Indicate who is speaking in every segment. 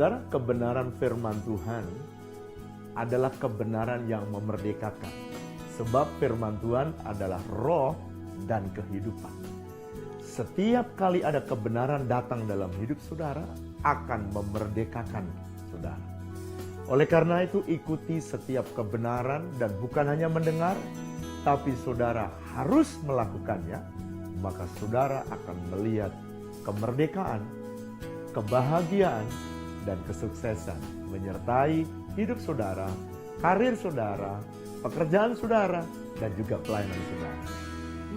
Speaker 1: Saudara, kebenaran firman Tuhan adalah kebenaran yang memerdekakan. Sebab firman Tuhan adalah roh dan kehidupan. Setiap kali ada kebenaran datang dalam hidup saudara, akan memerdekakan saudara. Oleh karena itu, ikuti setiap kebenaran dan bukan hanya mendengar, tapi saudara harus melakukannya, maka saudara akan melihat kemerdekaan, kebahagiaan, dan kesuksesan menyertai hidup saudara, karir saudara, pekerjaan saudara, dan juga pelayanan saudara.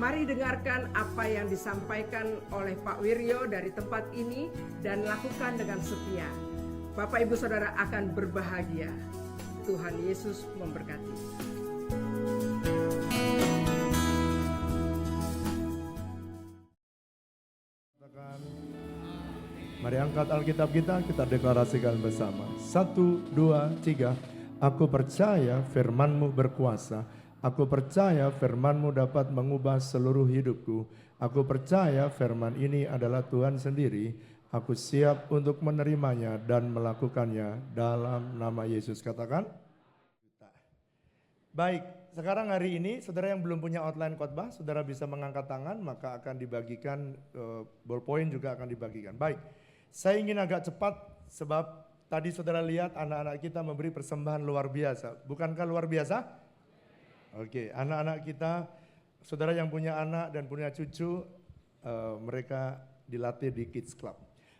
Speaker 2: Mari dengarkan apa yang disampaikan oleh Pak Wiryo dari tempat ini dan lakukan dengan setia. Bapak Ibu Saudara akan berbahagia. Tuhan Yesus memberkati.
Speaker 3: Mari angkat Alkitab kita deklarasikan bersama. 1, 2, 3. Aku percaya firman-Mu berkuasa. Aku percaya firman-Mu dapat mengubah seluruh hidupku. Aku percaya firman ini adalah Tuhan sendiri. Aku siap untuk menerimanya dan melakukannya dalam nama Yesus. Katakan. Baik, sekarang hari ini saudara yang belum punya outline khotbah, saudara bisa mengangkat tangan, maka akan dibagikan, ballpoint juga akan dibagikan. Baik, saya ingin agak cepat sebab tadi saudara lihat anak-anak kita memberi persembahan luar biasa. Bukankah luar biasa? Oke, anak-anak kita, saudara yang punya anak dan punya cucu, mereka dilatih di Kids Club.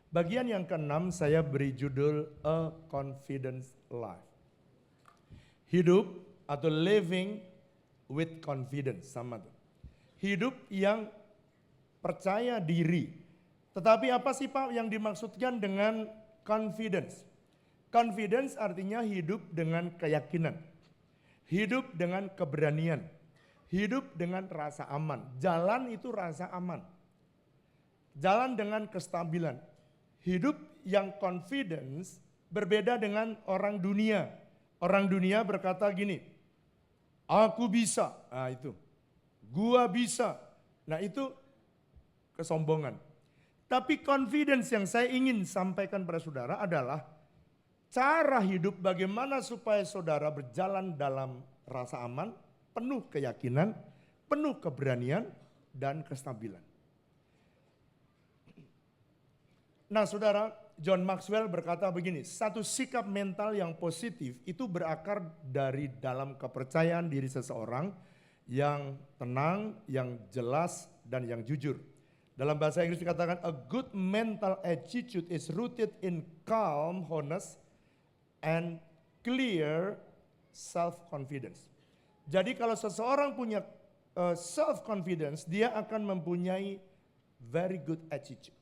Speaker 3: Bagian yang ke-6 saya beri judul A Confidence Life. Hidup atau living with confidence, sama tuh. Hidup yang percaya diri. Tetapi apa sih Pak yang dimaksudkan dengan confidence? Confidence artinya hidup dengan keyakinan. Hidup dengan keberanian. Hidup dengan rasa aman. Jalan itu rasa aman. Jalan dengan kestabilan. Hidup yang confidence berbeda dengan orang dunia. Orang dunia berkata gini, aku bisa, nah itu, gua bisa, nah itu kesombongan. Tapi confidence yang saya ingin sampaikan pada saudara adalah cara hidup bagaimana supaya saudara berjalan dalam rasa aman, penuh keyakinan, penuh keberanian, dan kestabilan. Nah saudara, John Maxwell berkata begini, satu sikap mental yang positif itu berakar dari dalam kepercayaan diri seseorang yang tenang, yang jelas, dan yang jujur. Dalam bahasa Inggris dikatakan, a good mental attitude is rooted in calm, honest, and clear self-confidence. Jadi kalau seseorang punya self-confidence, dia akan mempunyai very good attitude.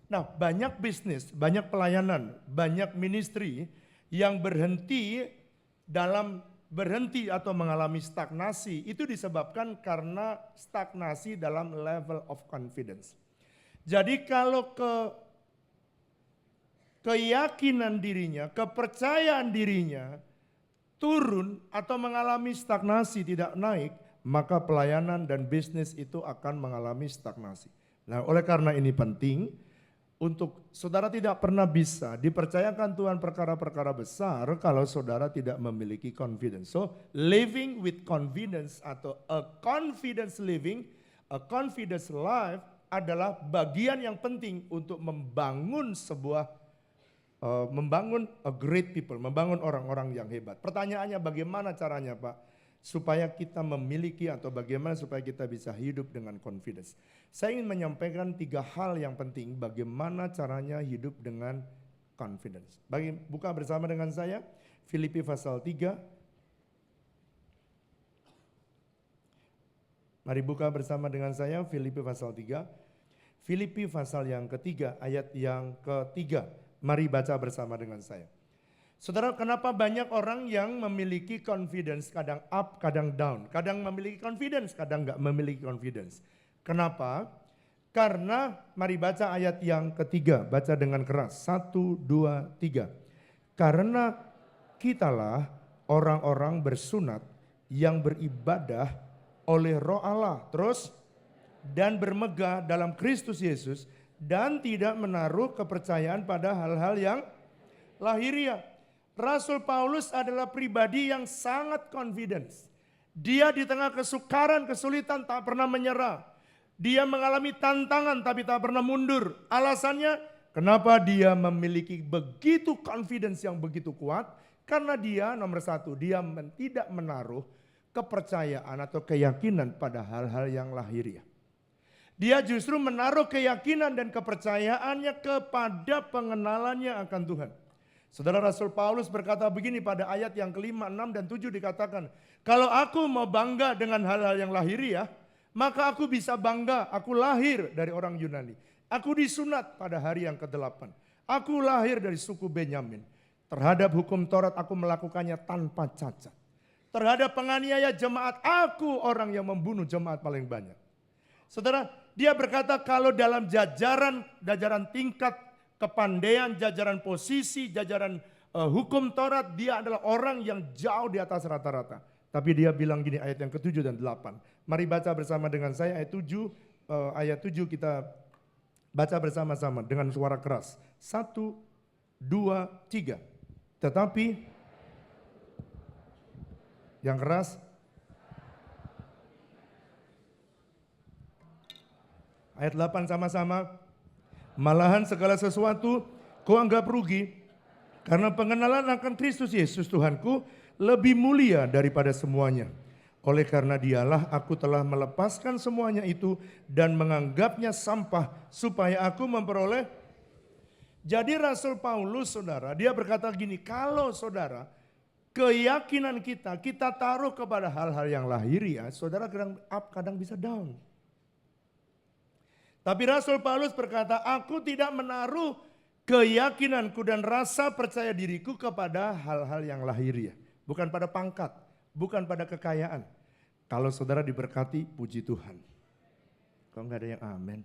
Speaker 3: Nah, banyak bisnis, banyak pelayanan, banyak ministry yang berhenti atau mengalami stagnasi itu disebabkan karena stagnasi dalam level of confidence. Jadi kalau keyakinan dirinya, kepercayaan dirinya turun atau mengalami stagnasi, tidak naik, maka pelayanan dan bisnis itu akan mengalami stagnasi. Nah, oleh karena ini penting untuk saudara tidak pernah bisa dipercayakan Tuhan perkara-perkara besar kalau saudara tidak memiliki confidence. So, living with confidence atau a confidence living, a confidence life adalah bagian yang penting untuk membangun membangun a great people, membangun orang-orang yang hebat. Pertanyaannya bagaimana caranya Pak? Supaya kita memiliki atau bagaimana supaya kita bisa hidup dengan confidence. Saya ingin menyampaikan 3 hal yang penting bagaimana caranya hidup dengan confidence. Buka bersama dengan saya Filipi pasal 3. Mari buka bersama dengan saya Filipi pasal 3. Filipi pasal yang ketiga ayat yang ketiga. Mari baca bersama dengan saya. Saudara, kenapa banyak orang yang memiliki confidence kadang up, kadang down. Kadang memiliki confidence, kadang nggak memiliki confidence. Kenapa? Karena mari baca ayat yang ketiga, baca dengan keras. 1, 2, 3. Karena kitalah orang-orang bersunat yang beribadah oleh Roh Allah. Terus, dan bermegah dalam Kristus Yesus dan tidak menaruh kepercayaan pada hal-hal yang lahiriah. Rasul Paulus adalah pribadi yang sangat confidence. Dia di tengah kesukaran, kesulitan tak pernah menyerah. Dia mengalami tantangan tapi tak pernah mundur. Alasannya kenapa dia memiliki begitu confidence yang begitu kuat? Karena dia nomor satu, dia tidak menaruh kepercayaan atau keyakinan pada hal-hal yang lahiriah. Dia justru menaruh keyakinan dan kepercayaannya kepada pengenalannya akan Tuhan. Saudara, Rasul Paulus berkata begini pada ayat yang kelima, 6 dan 7 dikatakan, kalau aku mau bangga dengan hal-hal yang lahiriah, maka aku bisa bangga, aku lahir dari orang Yunani. Aku disunat pada hari yang ke-8. Aku lahir dari suku Benyamin. Terhadap hukum Taurat aku melakukannya tanpa cacat. Terhadap penganiaya jemaat, aku orang yang membunuh jemaat paling banyak. Saudara, dia berkata kalau dalam jajaran tingkat kepandaian, jajaran posisi, jajaran hukum Taurat, dia adalah orang yang jauh di atas rata-rata. Tapi dia bilang gini, ayat yang ke-7 dan 8. Mari baca bersama dengan saya ayat 7. Ayat 7 kita baca bersama-sama dengan suara keras. 1, 2, 3. Tetapi yang keras. Ayat 8 sama-sama. Malahan segala sesuatu kau anggap rugi karena pengenalan akan Kristus Yesus Tuhanku lebih mulia daripada semuanya. Oleh karena dialah aku telah melepaskan semuanya itu dan menganggapnya sampah supaya aku memperoleh. Jadi Rasul Paulus, saudara, dia berkata gini, kalau saudara keyakinan kita taruh kepada hal-hal yang lahiriah, saudara kadang up, kadang bisa down. Tapi Rasul Paulus berkata, aku tidak menaruh keyakinanku dan rasa percaya diriku kepada hal-hal yang lahiriah. Bukan pada pangkat, bukan pada kekayaan. Kalau saudara diberkati, puji Tuhan. Kok enggak ada yang amin?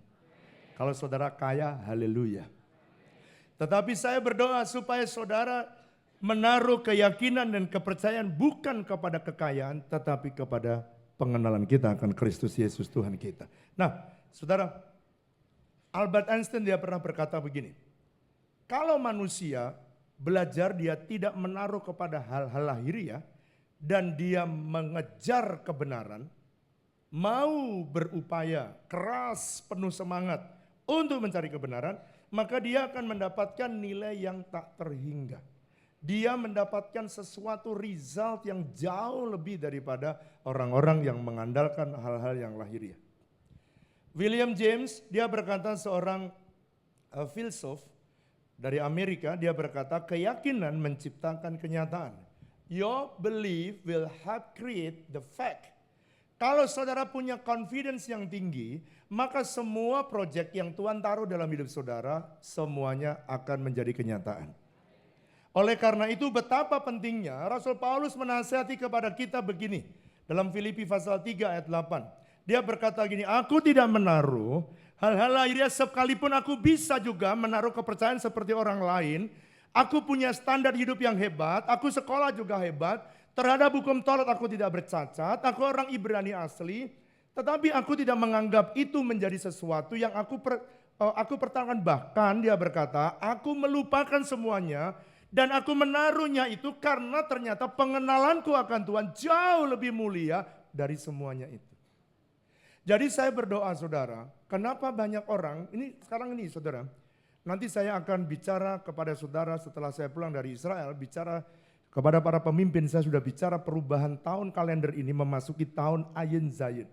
Speaker 3: Kalau saudara kaya, haleluya. Tetapi saya berdoa supaya saudara menaruh keyakinan dan kepercayaan bukan kepada kekayaan, tetapi kepada pengenalan kita akan Kristus Yesus Tuhan kita. Nah, saudara, Albert Einstein dia pernah berkata begini, kalau manusia belajar dia tidak menaruh kepada hal-hal lahiriah dan dia mengejar kebenaran, mau berupaya keras penuh semangat untuk mencari kebenaran, maka dia akan mendapatkan nilai yang tak terhingga. Dia mendapatkan sesuatu result yang jauh lebih daripada orang-orang yang mengandalkan hal-hal yang lahiriah. William James, dia berkata seorang filsuf dari Amerika, dia berkata keyakinan menciptakan kenyataan. Your belief will help create the fact. Kalau saudara punya confidence yang tinggi, maka semua proyek yang Tuhan taruh dalam hidup saudara, semuanya akan menjadi kenyataan. Oleh karena itu betapa pentingnya Rasul Paulus menasihati kepada kita begini. Dalam Filipi pasal 3 ayat 8. Dia berkata gini, aku tidak menaruh hal-hal lahiriah sekalipun aku bisa juga menaruh kepercayaan seperti orang lain. Aku punya standar hidup yang hebat, aku sekolah juga hebat. Terhadap hukum Taurat aku tidak bercacat, aku orang Ibrani asli. Tetapi aku tidak menganggap itu menjadi sesuatu yang aku pertahankan. Bahkan dia berkata, aku melupakan semuanya dan aku menaruhnya itu karena ternyata pengenalanku akan Tuhan jauh lebih mulia dari semuanya itu. Jadi saya berdoa saudara, kenapa banyak orang, ini sekarang ini saudara, nanti saya akan bicara kepada saudara setelah saya pulang dari Israel, bicara kepada para pemimpin, saya sudah bicara perubahan tahun kalender ini memasuki tahun Ayin Zayin.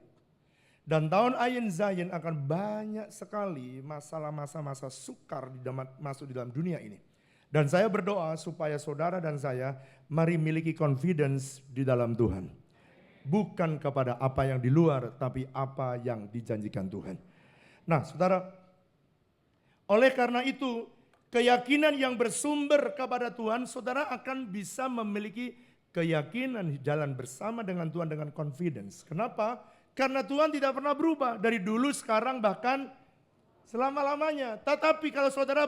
Speaker 3: Dan tahun Ayin Zayin akan banyak sekali masalah masa-masa sukar masuk di dalam dunia ini. Dan saya berdoa supaya saudara dan saya mari miliki confidence di dalam Tuhan. Bukan kepada apa yang di luar, tapi apa yang dijanjikan Tuhan. Nah saudara, oleh karena itu keyakinan yang bersumber kepada Tuhan, saudara akan bisa memiliki keyakinan jalan bersama dengan Tuhan dengan confidence. Kenapa? Karena Tuhan tidak pernah berubah dari dulu, sekarang, bahkan selama-lamanya. Tetapi kalau saudara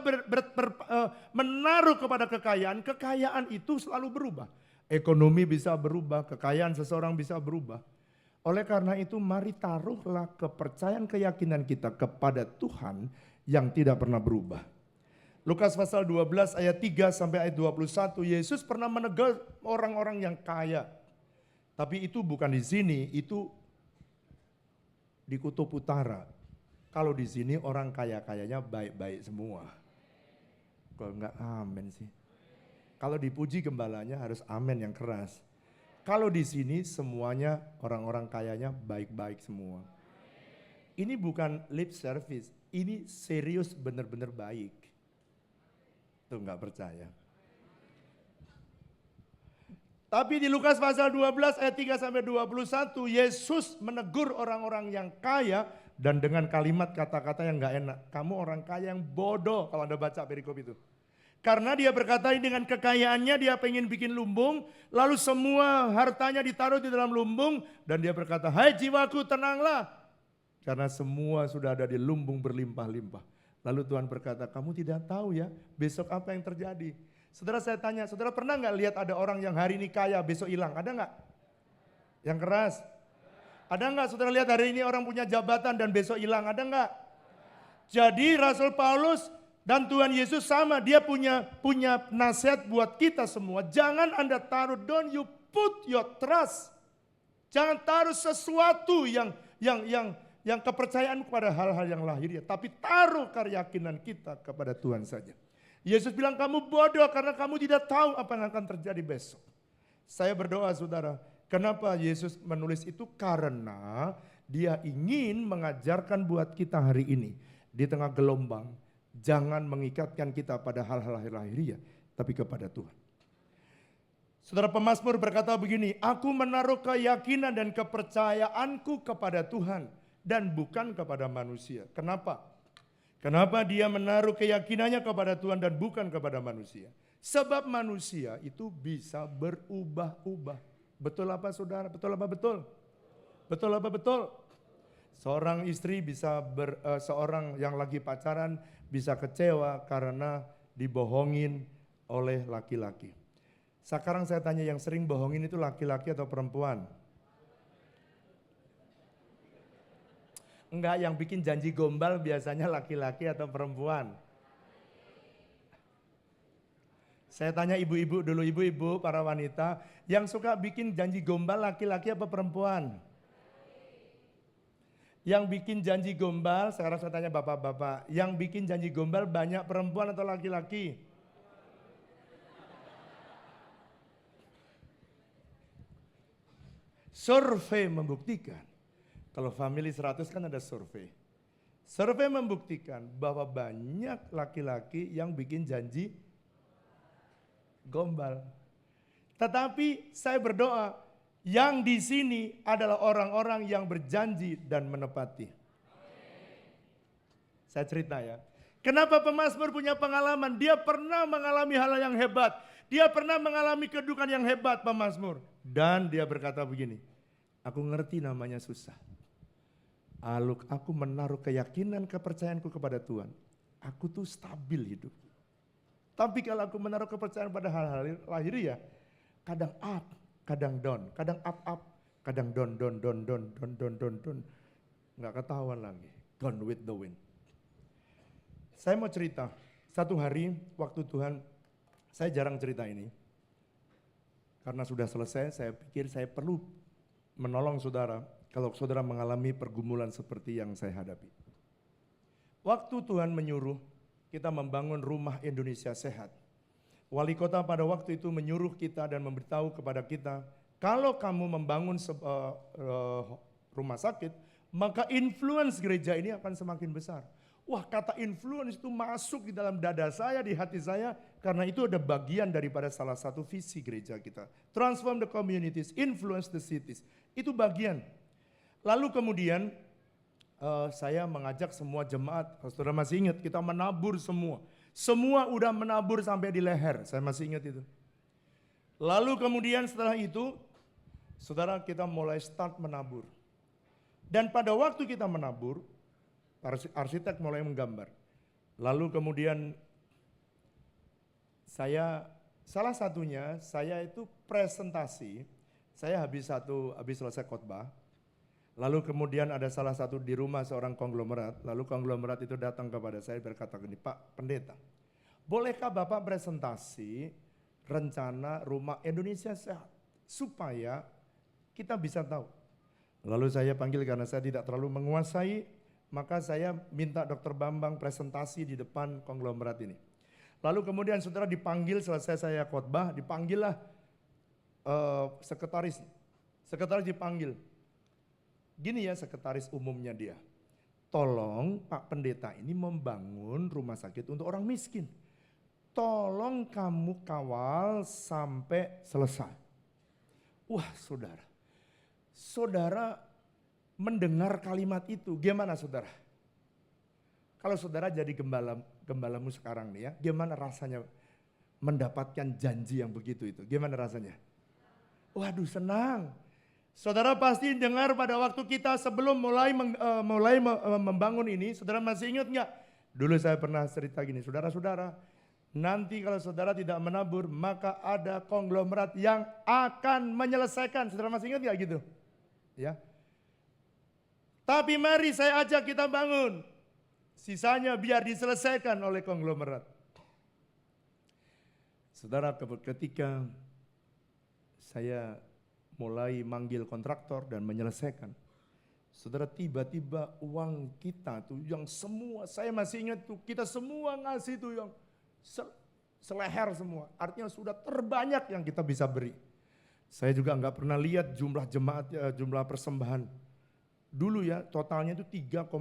Speaker 3: menaruh kepada kekayaan itu selalu berubah. Ekonomi bisa berubah, kekayaan seseorang bisa berubah. Oleh karena itu mari taruhlah kepercayaan keyakinan kita kepada Tuhan yang tidak pernah berubah. Lukas pasal 12 ayat 3 sampai ayat 21, Yesus pernah menegur orang-orang yang kaya. Tapi itu bukan di sini, itu di kutub utara. Kalau di sini orang kaya-kayanya baik-baik semua. Kalau enggak amin sih. Kalau dipuji gembalanya harus amin yang keras. Kalau di sini semuanya orang-orang kayanya baik-baik semua. Ini bukan lip service, ini serius benar-benar baik. Tuh nggak percaya. Tapi di Lukas pasal 12 ayat 3 sampai 21, Yesus menegur orang-orang yang kaya dan dengan kalimat kata-kata yang nggak enak. Kamu orang kaya yang bodoh kalau Anda baca perikop itu. Karena dia berkata dengan kekayaannya dia pengen bikin lumbung, lalu semua hartanya ditaruh di dalam lumbung dan dia berkata, "Hai jiwaku, tenanglah, karena semua sudah ada di lumbung berlimpah-limpah." Lalu Tuhan berkata, "Kamu tidak tahu ya besok apa yang terjadi." Saudara, saya tanya, saudara pernah nggak lihat ada orang yang hari ini kaya besok hilang? Ada nggak? Yang keras. Ada nggak saudara lihat hari ini orang punya jabatan dan besok hilang? Ada nggak? Jadi Rasul Paulus dan Tuhan Yesus sama, dia punya nasihat buat kita semua. Jangan Anda taruh, don't you put your trust. Jangan taruh sesuatu yang kepercayaan kepada hal-hal yang lahiriah, tapi taruh keyakinan kita kepada Tuhan saja. Yesus bilang kamu bodoh karena kamu tidak tahu apa yang akan terjadi besok. Saya berdoa saudara, kenapa Yesus menulis itu? Karena dia ingin mengajarkan buat kita hari ini di tengah gelombang. Jangan mengikatkan kita pada hal-hal lahiriah, tapi kepada Tuhan. Saudara pemazmur berkata begini, aku menaruh keyakinan dan kepercayaanku kepada Tuhan dan bukan kepada manusia. Kenapa? Kenapa dia menaruh keyakinannya kepada Tuhan dan bukan kepada manusia? Sebab manusia itu bisa berubah-ubah. Betul apa saudara? Betul apa betul? Betul apa betul? Seorang istri bisa seorang yang lagi pacaran bisa kecewa karena dibohongin oleh laki-laki. Sekarang saya tanya, yang sering bohongin itu laki-laki atau perempuan? Enggak, yang bikin janji gombal biasanya laki-laki atau perempuan? Saya tanya ibu-ibu dulu, ibu-ibu para wanita, yang suka bikin janji gombal laki-laki apa perempuan? Yang bikin janji gombal, sekarang saya tanya bapak-bapak, yang bikin janji gombal banyak perempuan atau laki-laki? Survei membuktikan, kalau family 100 kan ada survei. Survei membuktikan bahwa banyak laki-laki yang bikin janji gombal. Tetapi saya berdoa, yang di sini adalah orang-orang yang berjanji dan menepati. Saya cerita ya. Kenapa pemazmur punya pengalaman? Dia pernah mengalami hal yang hebat. Dia pernah mengalami kedudukan yang hebat pemazmur. Dan dia berkata begini, aku ngerti namanya susah. Aku menaruh keyakinan kepercayaanku kepada Tuhan. Aku tuh stabil hidup. Tapi kalau aku menaruh kepercayaan pada hal-hal lahiriah, kadang up, kadang down, kadang up, kadang down. Nggak ketahuan lagi, gone with the wind. Saya mau cerita, satu hari waktu Tuhan, saya jarang cerita ini. Karena sudah selesai, saya pikir saya perlu menolong saudara, kalau saudara mengalami pergumulan seperti yang saya hadapi. Waktu Tuhan menyuruh kita membangun rumah Indonesia Sehat, wali kota pada waktu itu menyuruh kita dan memberitahu kepada kita, kalau kamu membangun rumah sakit, maka influence gereja ini akan semakin besar. Wah, kata influence itu masuk di dalam dada saya, di hati saya, karena itu ada bagian daripada salah satu visi gereja kita. Transform the communities, influence the cities. Itu bagian. Lalu kemudian saya mengajak semua jemaat, saudara masih ingat, kita menabur semua. Semua udah menabur sampai di leher, saya masih ingat itu. Lalu kemudian setelah itu, saudara kita mulai start menabur. Dan pada waktu kita menabur, arsitek mulai menggambar. Lalu kemudian salah satunya, saya itu presentasi, saya habis selesai khotbah. Lalu kemudian ada salah satu di rumah seorang konglomerat, lalu konglomerat itu datang kepada saya berkata gini, Pak Pendeta, bolehkah Bapak presentasi rencana rumah Indonesia Sehat supaya kita bisa tahu. Lalu saya panggil karena saya tidak terlalu menguasai, maka saya minta Dr. Bambang presentasi di depan konglomerat ini. Lalu kemudian saudara dipanggil, selesai saya khotbah, dipanggillah sekretaris. Sekretaris dipanggil. Gini ya sekretaris umumnya dia. Tolong Pak Pendeta ini membangun rumah sakit untuk orang miskin. Tolong kamu kawal sampai selesai. Wah saudara. Saudara mendengar kalimat itu, gimana saudara? Kalau saudara jadi gembalamu sekarang nih ya, gimana rasanya mendapatkan janji yang begitu itu? Gimana rasanya? Waduh senang. Saudara pasti dengar pada waktu kita sebelum mulai membangun ini, saudara masih ingat nggak? Dulu saya pernah cerita gini, saudara-saudara, nanti kalau saudara tidak menabur, maka ada konglomerat yang akan menyelesaikan. Saudara masih ingat nggak gitu? Ya. Tapi mari saya ajak kita bangun. Sisanya biar diselesaikan oleh konglomerat. Saudara, ketika saya mulai manggil kontraktor dan menyelesaikan, saudara, tiba-tiba uang kita tuh yang semua, saya masih ingat tuh, kita semua ngasih tuh yang seleher semua. Artinya sudah terbanyak yang kita bisa beri. Saya juga nggak pernah lihat jumlah jemaat, jumlah persembahan. Dulu ya totalnya itu 3,7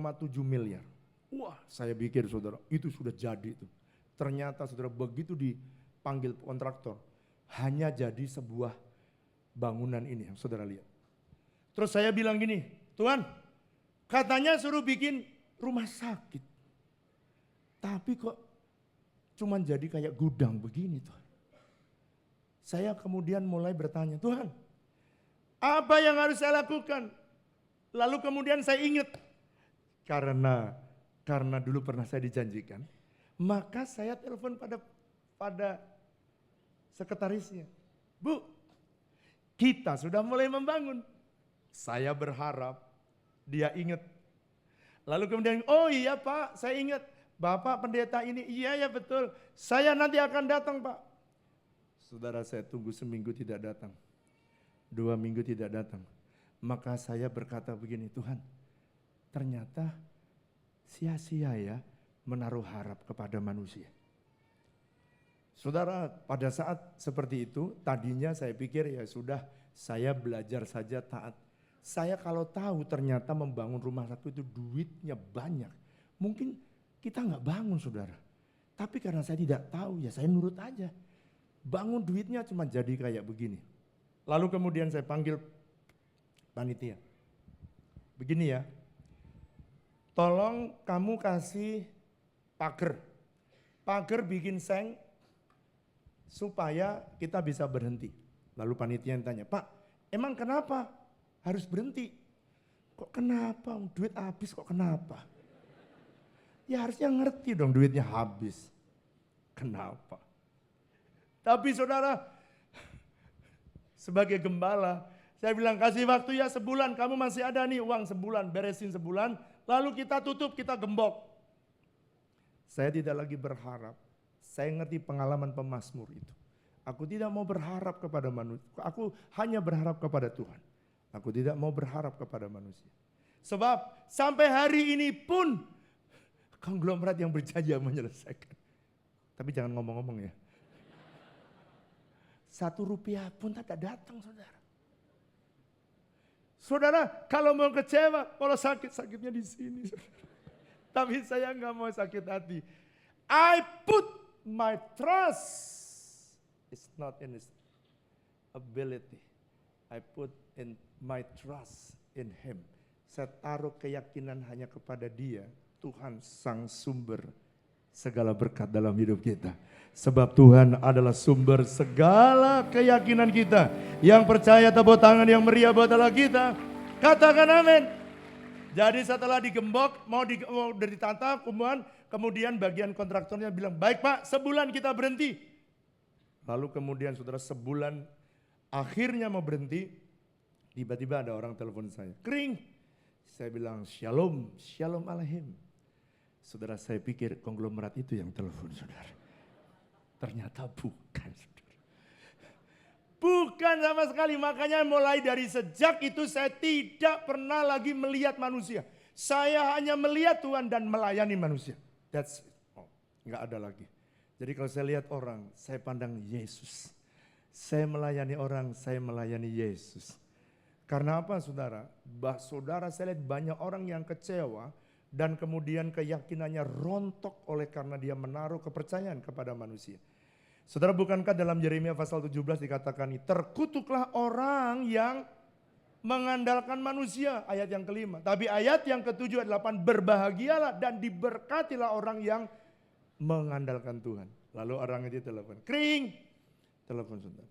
Speaker 3: miliar. Wah saya pikir saudara itu sudah jadi tuh. Ternyata saudara begitu dipanggil kontraktor hanya jadi sebuah bangunan ini yang saudara lihat. Terus saya bilang gini, Tuhan katanya suruh bikin rumah sakit. Tapi kok cuman jadi kayak gudang begini Tuhan. Saya kemudian mulai bertanya, Tuhan apa yang harus saya lakukan? Lalu kemudian saya ingat, karena dulu pernah saya dijanjikan, maka saya telepon pada sekretarisnya. Bu, kita sudah mulai membangun. Saya berharap dia ingat. Lalu kemudian, oh iya Pak, saya ingat. Bapak pendeta ini, iya ya betul. Saya nanti akan datang Pak. Saudara saya tunggu seminggu tidak datang. 2 minggu tidak datang. Maka saya berkata begini, Tuhan ternyata sia-sia ya menaruh harap kepada manusia. Saudara, pada saat seperti itu, tadinya saya pikir ya sudah, saya belajar saja taat. Saya kalau tahu ternyata membangun rumah sakit itu duitnya banyak, mungkin kita nggak bangun saudara. Tapi karena saya tidak tahu ya saya nurut aja. Bangun duitnya cuma jadi kayak begini. Lalu kemudian saya panggil panitia. Begini ya, tolong kamu kasih pagar. Pagar bikin seng supaya kita bisa berhenti. Lalu panitia yang tanya, Pak emang kenapa harus berhenti? Kok kenapa? Duit habis kok kenapa? Ya harusnya ngerti dong duitnya habis. Kenapa? Tapi saudara, sebagai gembala, saya bilang kasih waktu ya sebulan, kamu masih ada nih uang sebulan, beresin sebulan, lalu kita tutup, kita gembok. Saya tidak lagi berharap, saya ngerti pengalaman pemazmur itu. Aku tidak mau berharap kepada manusia, aku hanya berharap kepada Tuhan. Aku tidak mau berharap kepada manusia. Sebab sampai hari ini pun konglomerat yang berjanji menyelesaikan. Tapi jangan ngomong-ngomong ya. 1 rupiah pun tidak datang saudara. Saudara kalau mau kecewa, kalau sakit-sakitnya di sini. Tapi saya nggak mau sakit hati. I put my trust is not in his ability. I put in my trust in him. Saya taruh keyakinan hanya kepada dia, Tuhan sang sumber segala berkat dalam hidup kita. Sebab Tuhan adalah sumber segala keyakinan kita. Yang percaya tepuk tangan yang meriah buat Allah kita. Katakan amin. Jadi setelah digembok, mau ditata, kemudian bagian kontraktornya bilang, baik Pak, sebulan kita berhenti. Lalu kemudian saudara sebulan akhirnya mau berhenti, tiba-tiba ada orang telepon saya. Kering. Saya bilang, shalom, shalom alaihim. Saudara saya pikir konglomerat itu yang telepon saudara. Ternyata bukan. Bukan sama sekali, makanya mulai dari sejak itu saya tidak pernah lagi melihat manusia. Saya hanya melihat Tuhan dan melayani manusia. That's it. Oh, nggak ada lagi. Jadi kalau saya lihat orang, saya pandang Yesus. Saya melayani orang, saya melayani Yesus. Karena apa saudara? Saudara saya lihat banyak orang yang kecewa dan kemudian keyakinannya rontok oleh karena dia menaruh kepercayaan kepada manusia. Saudara, bukankah dalam Yeremia pasal 17 dikatakan ini, terkutuklah orang yang mengandalkan manusia, ayat yang kelima. Tapi ayat yang ketujuh dan 8, berbahagialah dan diberkatilah orang yang mengandalkan Tuhan. Lalu orang itu telepon, kring, telepon saudara.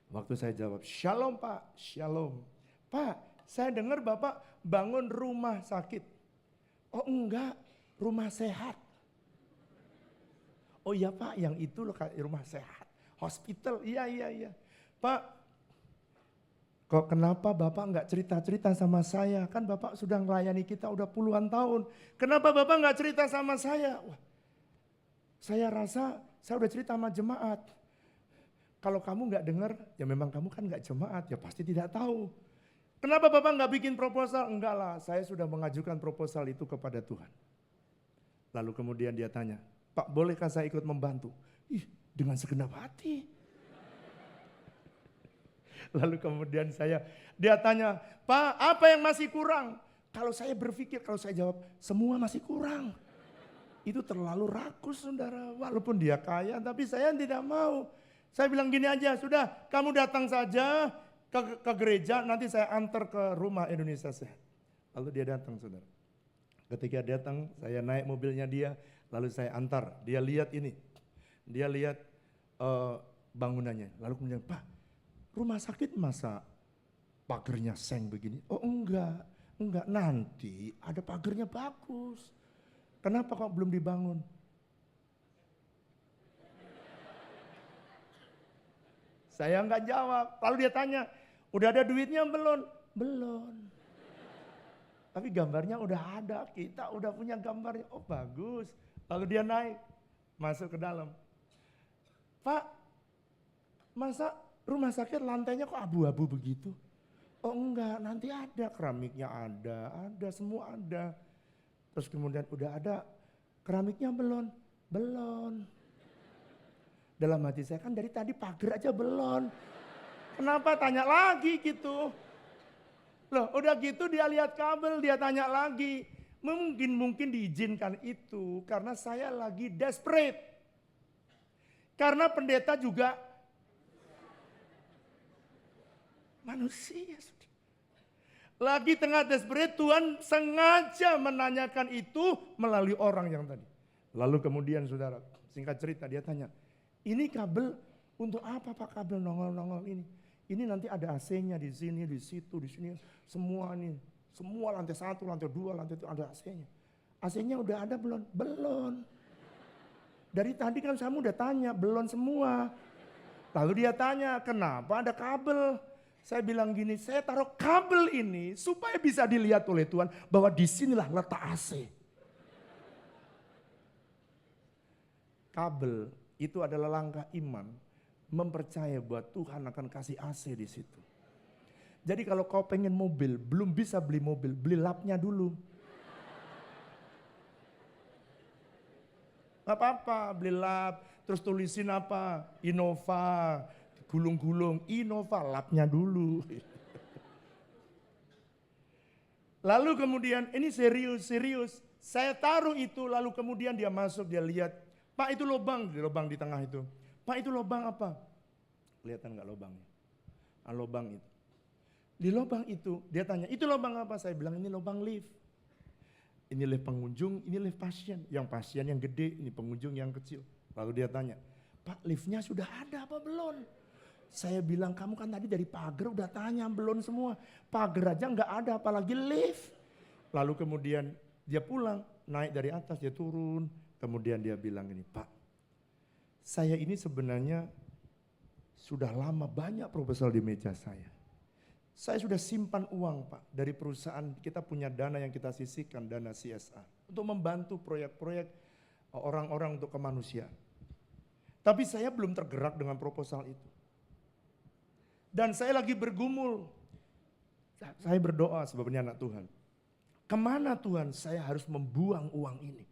Speaker 3: Waktu saya jawab, shalom Pak, shalom. Pak, saya dengar Bapak bangun rumah sakit. Oh enggak, rumah sehat. Oh iya Pak, yang itu loh rumah sehat, hospital, iya. Pak, kok kenapa Bapak nggak cerita-cerita sama saya? Kan Bapak sudah melayani kita udah puluhan tahun. Kenapa Bapak nggak cerita sama saya? Wah, saya rasa saya udah cerita sama jemaat. Kalau kamu nggak dengar, ya memang kamu kan nggak jemaat, ya pasti tidak tahu. Kenapa Bapak nggak bikin proposal? Enggak lah, saya sudah mengajukan proposal itu kepada Tuhan. Lalu kemudian dia tanya, Pak, bolehkah saya ikut membantu? Ih, dengan segenap hati. Lalu kemudian dia tanya, Pak, apa yang masih kurang? Kalau saya berpikir, kalau saya jawab, semua masih kurang. Itu terlalu rakus saudara, walaupun dia kaya, tapi saya tidak mau. Saya bilang gini aja, sudah kamu datang saja ke gereja, nanti saya antar ke rumah Indonesia Sehat. Lalu dia datang saudara. Ketika datang, saya naik mobilnya dia, lalu saya antar, dia lihat ini, dia lihat bangunannya. Lalu kemudian, Pak, rumah sakit masa pagernya seng begini? Oh enggak, nanti ada pagernya bagus. Kenapa kok belum dibangun? Saya enggak jawab, lalu dia tanya, udah ada duitnya belum? Belum. Tapi gambarnya udah ada, kita udah punya gambarnya, oh bagus. Lalu dia naik, masuk ke dalam. Pak, masa rumah sakit lantainya kok abu-abu begitu? Oh enggak, nanti ada keramiknya ada, semua ada. Terus kemudian udah ada keramiknya belum? Belum. Dalam hati saya kan dari tadi pagar aja belum. Kenapa tanya lagi gitu? Loh udah gitu dia lihat kabel, dia tanya lagi. Mungkin diizinkan itu karena saya lagi desperate. Karena pendeta juga manusia. Lagi tengah desperate, Tuhan sengaja menanyakan itu melalui orang yang tadi. Lalu kemudian saudara, singkat cerita dia tanya, ini kabel untuk apa Pak kabel nongol-nongol ini? Ini nanti ada AC-nya di sini, di situ, di sini, semua nih. Semua lantai 1, lantai 2, lantai itu ada AC-nya. AC-nya udah ada belum? Belum. Dari tadi kan kamu udah tanya, belum semua. Lalu dia tanya, kenapa ada kabel? Saya bilang gini, saya taruh kabel ini supaya bisa dilihat oleh Tuhan bahwa disinilah letak AC. Kabel itu adalah langkah iman, mempercaya bahwa Tuhan akan kasih AC di situ. Jadi kalau kau pengen mobil, belum bisa beli mobil, beli lapnya dulu. Gak apa-apa, beli lap, terus tulisin apa? Innova, gulung-gulung, Innova, lapnya dulu. Lalu kemudian, ini serius. Saya taruh itu, lalu kemudian dia masuk, dia lihat. Pak itu lubang di tengah itu. Pak itu lubang apa? Kelihatan gak lubangnya? Lubang itu. Di lubang itu dia tanya, itu lubang apa? Saya bilang ini lubang lift. Ini lift pengunjung, ini lift pasien. Yang pasien yang gede, ini pengunjung yang kecil. Lalu dia tanya, Pak liftnya sudah ada apa belum? Saya bilang kamu kan tadi dari pagar udah tanya belum semua. Pagar aja nggak ada apalagi lift. Lalu kemudian dia pulang, naik dari atas, dia turun. Kemudian dia bilang ini, Pak saya ini sebenarnya sudah lama banyak proposal di meja saya. Saya sudah simpan uang Pak, dari perusahaan kita punya dana yang kita sisihkan, dana CSR. Untuk membantu proyek-proyek orang-orang untuk kemanusiaan. Tapi saya belum tergerak dengan proposal itu. Dan saya lagi bergumul. Saya berdoa sebabnya anak Tuhan. Kemana Tuhan saya harus membuang uang ini?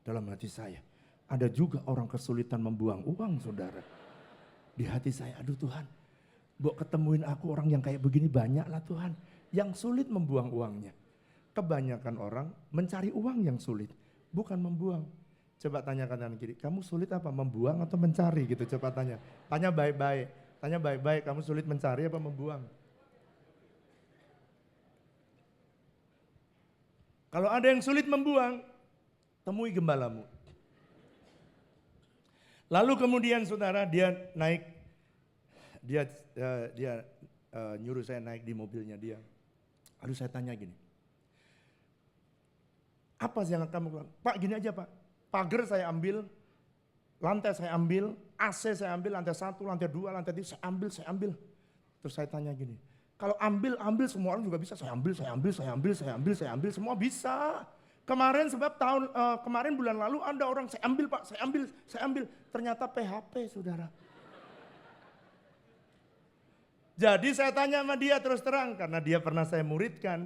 Speaker 3: Dalam hati saya. Ada juga orang kesulitan membuang uang, saudara. Di hati saya, aduh Tuhan. Mbok ketemuin aku orang yang kayak begini banyak lah Tuhan. Yang sulit membuang uangnya. Kebanyakan orang mencari uang yang sulit. Bukan membuang. Coba tanya kanan kiri, kamu sulit apa? Membuang atau mencari gitu, coba tanya. Tanya baik-baik, kamu sulit mencari apa membuang? Kalau ada yang sulit membuang, temui gembalamu. Lalu kemudian saudara dia naik, dia nyuruh saya naik di mobilnya dia. Lalu saya tanya gini, apa sih yang kamu lakukan? Pak gini aja Pak, pagar saya ambil, lantai saya ambil, AC saya ambil, lantai 1, lantai 2, lantai 3, saya ambil. Terus saya tanya gini, kalau ambil semua orang juga bisa, saya ambil, semua bisa. Kemarin kemarin bulan lalu ada orang saya ambil Pak, saya ambil. Ternyata PHP saudara. Jadi saya tanya sama dia terus terang, karena dia pernah saya muridkan.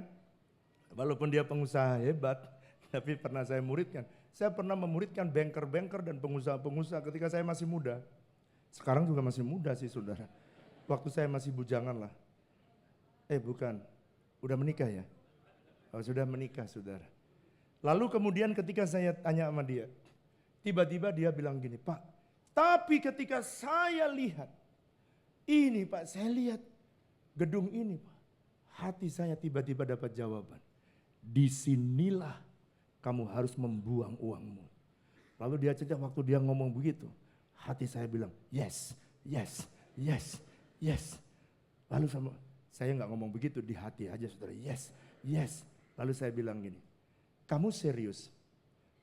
Speaker 3: Walaupun dia pengusaha hebat, tapi pernah saya muridkan. Saya pernah memuridkan banker-banker dan pengusaha-pengusaha ketika saya masih muda. Sekarang juga masih muda sih saudara. Waktu saya masih bujangan lah. Bukan, udah menikah ya? Oh, sudah menikah saudara. Lalu kemudian ketika saya tanya sama dia, tiba-tiba dia bilang gini, Pak, tapi ketika saya lihat, ini Pak, saya lihat gedung ini Pak, hati saya tiba-tiba dapat jawaban. Disinilah kamu harus membuang uangmu. Lalu dia cerita waktu dia ngomong begitu, hati saya bilang, yes. Lalu saya nggak ngomong begitu di hati aja saudara, yes. Lalu saya bilang gini, kamu serius?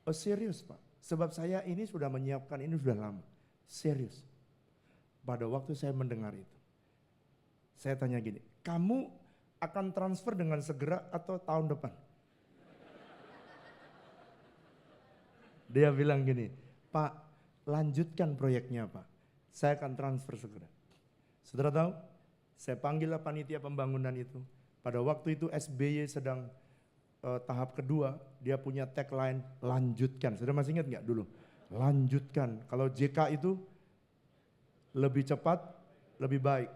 Speaker 3: Oh serius Pak, sebab saya ini sudah menyiapkan ini sudah lama, serius. Pada waktu saya mendengar itu, saya tanya gini, kamu akan transfer dengan segera atau tahun depan? Dia bilang gini, Pak lanjutkan proyeknya Pak, saya akan transfer segera. Saudara tahu, saya panggillah panitia pembangunan itu. Pada waktu itu SBY sedang tahap kedua, dia punya tagline lanjutkan. Saudara masih ingat nggak dulu? Lanjutkan. Kalau JK itu lebih cepat, lebih baik.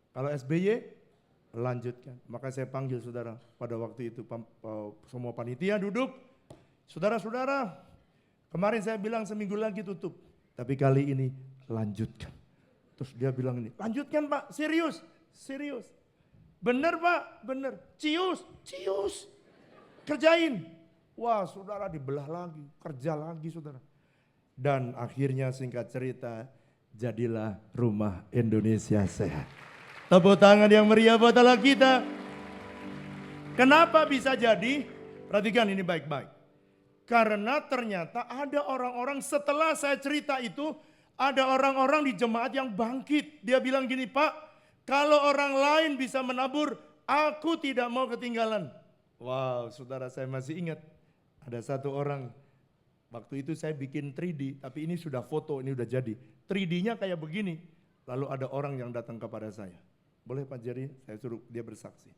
Speaker 3: Kalau SBY lanjutkan. Maka saya panggil saudara pada waktu itu semua panitia duduk. Saudara-saudara, kemarin saya bilang seminggu lagi tutup, tapi kali ini lanjutkan. Terus dia bilang ini, lanjutkan Pak, serius. Bener Pak, bener. Cius. Kerjain. Wah saudara dibelah lagi, kerja lagi saudara. Dan akhirnya singkat cerita, jadilah Rumah Indonesia Sehat. Tepuk tangan yang meriah buat Allah kita. Kenapa bisa jadi? Perhatikan ini baik-baik. Karena ternyata ada orang-orang setelah saya cerita itu, ada orang-orang di jemaat yang bangkit. Dia bilang gini, Pak, kalau orang lain bisa menabur, aku tidak mau ketinggalan. Wow, saudara saya masih ingat. Ada satu orang, waktu itu saya bikin 3D, tapi ini sudah foto, ini sudah jadi. 3D-nya kayak begini. Lalu ada orang yang datang kepada saya. Boleh Pak Jerry, saya suruh dia bersaksi.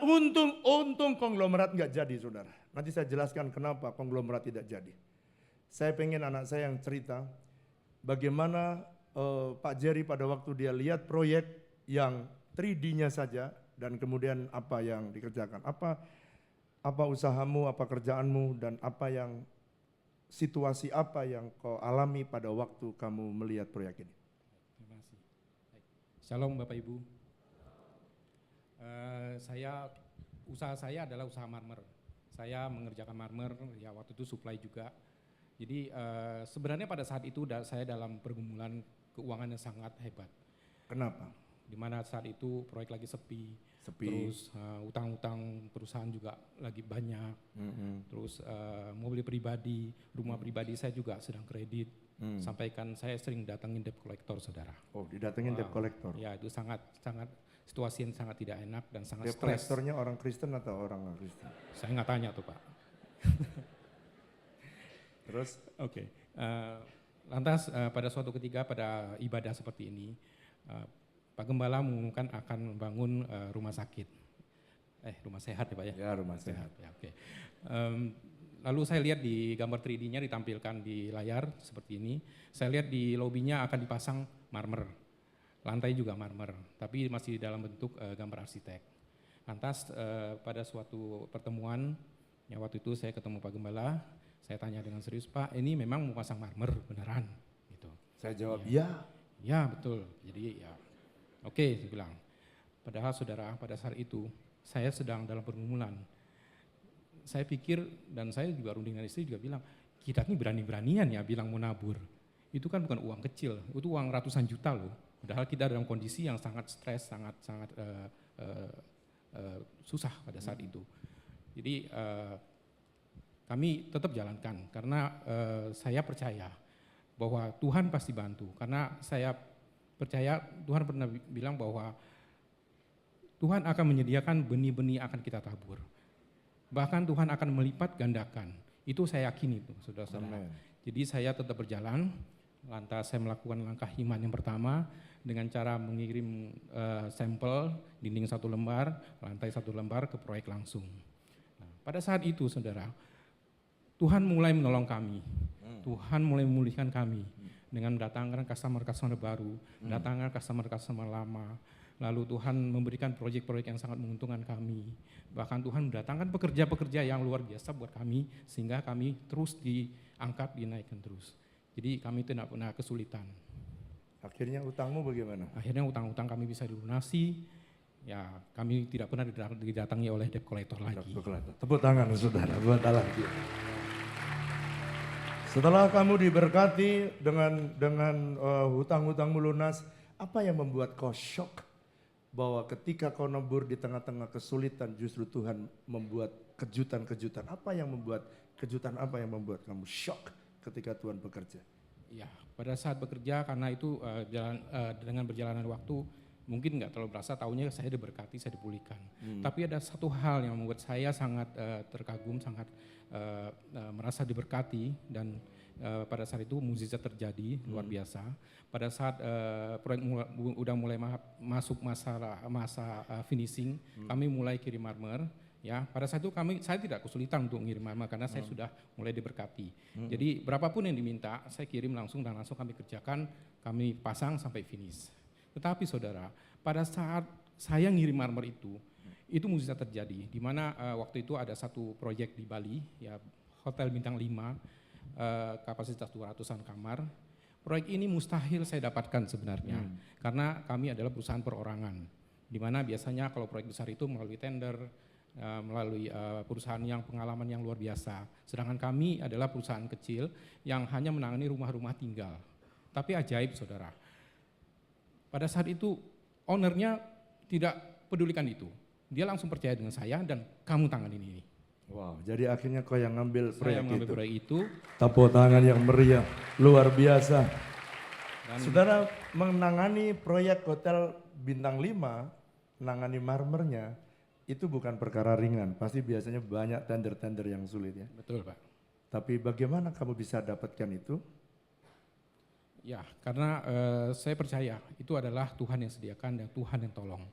Speaker 3: Untung konglomerat nggak jadi saudara. Nanti saya jelaskan kenapa konglomerat tidak jadi. Saya pengen anak saya yang cerita bagaimana Pak Jerry pada waktu dia lihat proyek yang 3D-nya saja dan kemudian apa yang dikerjakan. Apa usahamu, apa kerjaanmu dan apa yang situasi apa yang kau alami pada waktu kamu melihat proyek ini.
Speaker 4: Terima kasih. Shalom Bapak Ibu. Usaha saya adalah usaha marmer. Saya mengerjakan marmer, ya waktu itu supply juga. Jadi sebenarnya pada saat itu saya dalam pergumulan keuangan yang sangat hebat.
Speaker 3: Kenapa?
Speaker 4: Di mana saat itu proyek lagi sepi. Terus utang-utang perusahaan juga lagi banyak. Terus mobil pribadi, rumah pribadi saya juga sedang kredit. Sampaikan saya sering datangin debt collector saudara.
Speaker 3: Oh didatengin debt collector?
Speaker 4: Ya itu sangat situasi yang sangat tidak enak dan sangat
Speaker 3: debt
Speaker 4: stres.
Speaker 3: collectornya orang Kristen atau orang nggak Kristen?
Speaker 4: Saya nggak tanya tuh Pak.
Speaker 3: Terus?
Speaker 4: Oke. Lantas pada suatu ketika pada ibadah seperti ini, Pak Gembala mengumumkan akan membangun rumah sakit. Rumah sehat ya Pak ya?
Speaker 1: Ya, rumah sehat.
Speaker 4: Ya, oke. Lalu saya lihat di gambar 3D-nya ditampilkan di layar seperti ini. Saya lihat di lobinya akan dipasang marmer, lantai juga marmer, tapi masih dalam bentuk gambar arsitek. Lantas pada suatu pertemuan, ya waktu itu saya ketemu Pak Gembala, saya tanya dengan serius, Pak, ini memang mau pasang marmer beneran? Gitu.
Speaker 1: Saya jawab, ya.
Speaker 4: Ya betul. Jadi ya, oke, saya bilang. Padahal saudara, pada saat itu saya sedang dalam pergumulan. Saya pikir, dan saya juga runding dengan istri juga bilang, kita ini berani-beranian ya bilang mau nabur. Itu kan bukan uang kecil, itu uang ratusan juta loh. Padahal kita dalam kondisi yang sangat stres, sangat susah pada saat itu. Jadi kami tetap jalankan, karena saya percaya bahwa Tuhan pasti bantu. Karena saya percaya Tuhan pernah bilang bahwa Tuhan akan menyediakan benih-benih akan kita tabur. Bahkan Tuhan akan melipat gandakan. Itu saya yakin itu, saudara-saudara. Jadi saya tetap berjalan, lantas saya melakukan langkah iman yang pertama dengan cara mengirim sampel dinding 1 lembar, lantai 1 lembar ke proyek langsung. Nah, pada saat itu saudara, Tuhan mulai menolong kami. Tuhan mulai memulihkan kami dengan mendatangkan customer-customer baru, mendatangkan customer-customer lama. Lalu Tuhan memberikan proyek-proyek yang sangat menguntungkan kami. Bahkan Tuhan mendatangkan pekerja-pekerja yang luar biasa buat kami, sehingga kami terus diangkat, dinaikkan terus. Jadi kami tidak pernah kesulitan.
Speaker 3: Akhirnya utangmu bagaimana?
Speaker 4: Akhirnya utang-utang kami bisa dilunasi, ya kami tidak pernah didatangi oleh debt collector lagi.
Speaker 3: Tepuk tangan saudara buat Allah. Setelah kamu diberkati dengan hutang-hutangmu lunas, apa yang membuat kau shock? Bahwa ketika kau nabur di tengah-tengah kesulitan, justru Tuhan membuat kejutan-kejutan. Apa yang membuat kamu shock ketika Tuhan bekerja?
Speaker 4: Ya, pada saat bekerja, karena itu dengan berjalanan waktu mungkin nggak terlalu berasa, tahunya saya diberkati, saya dipulihkan. Tapi ada satu hal yang membuat saya sangat terkagum, sangat merasa diberkati, dan pada saat itu mukjizat terjadi luar biasa. Pada saat proyek udah mulai masuk masa finishing, kami mulai kirim marmer. Ya, pada saat itu saya tidak kesulitan untuk mengirim marmer karena saya sudah mulai diberkati. Jadi berapapun yang diminta, saya kirim langsung dan langsung kami kerjakan, kami pasang sampai finish. Tetapi saudara, pada saat saya ngirim marmer itu mukjizat terjadi. Di mana waktu itu ada satu proyek di Bali, ya hotel bintang 5, kapasitas 200-an kamar. Proyek ini mustahil saya dapatkan sebenarnya, karena kami adalah perusahaan perorangan. Di mana biasanya kalau proyek besar itu melalui tender, melalui perusahaan yang pengalaman yang luar biasa. Sedangkan kami adalah perusahaan kecil yang hanya menangani rumah-rumah tinggal. Tapi ajaib saudara, pada saat itu ownernya tidak pedulikan itu. Dia langsung percaya dengan saya dan kamu tanganin ini.
Speaker 3: Wow, jadi akhirnya kau yang ngambil
Speaker 4: proyek itu.
Speaker 3: Tepuk tangan yang meriah, luar biasa. Saudara menangani proyek hotel bintang 5, menangani marmernya, itu bukan perkara ringan. Pasti biasanya banyak tender-tender yang sulit ya.
Speaker 4: Betul Pak.
Speaker 3: Tapi bagaimana kamu bisa dapatkan itu?
Speaker 4: Ya, karena saya percaya itu adalah Tuhan yang sediakan dan Tuhan yang tolong.